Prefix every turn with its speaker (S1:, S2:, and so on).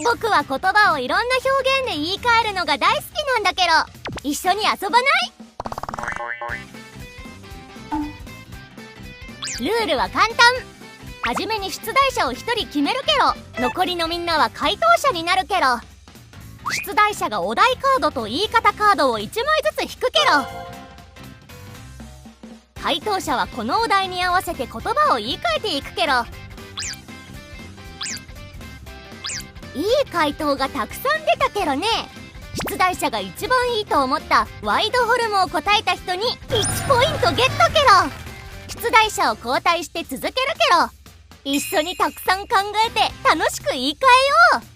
S1: 僕は言葉をいろんな表現で言い換えるのが大好きなんだけど、一緒に遊ばない？ルールは簡単。はじめに出題者を1人決めるけど、残りのみんなは回答者になるけど、出題者がお題カードと言い方カードを1枚ずつ引くけど、回答者はこのお題に合わせて言葉を言い換えていくけど、いい回答がたくさん出たけどね。出題者が一番いいと思ったワイドフォルムを答えた人に1ポイントゲットけど、出題者を交代して続けるけど、一緒にたくさん考えて楽しく言い換えよう。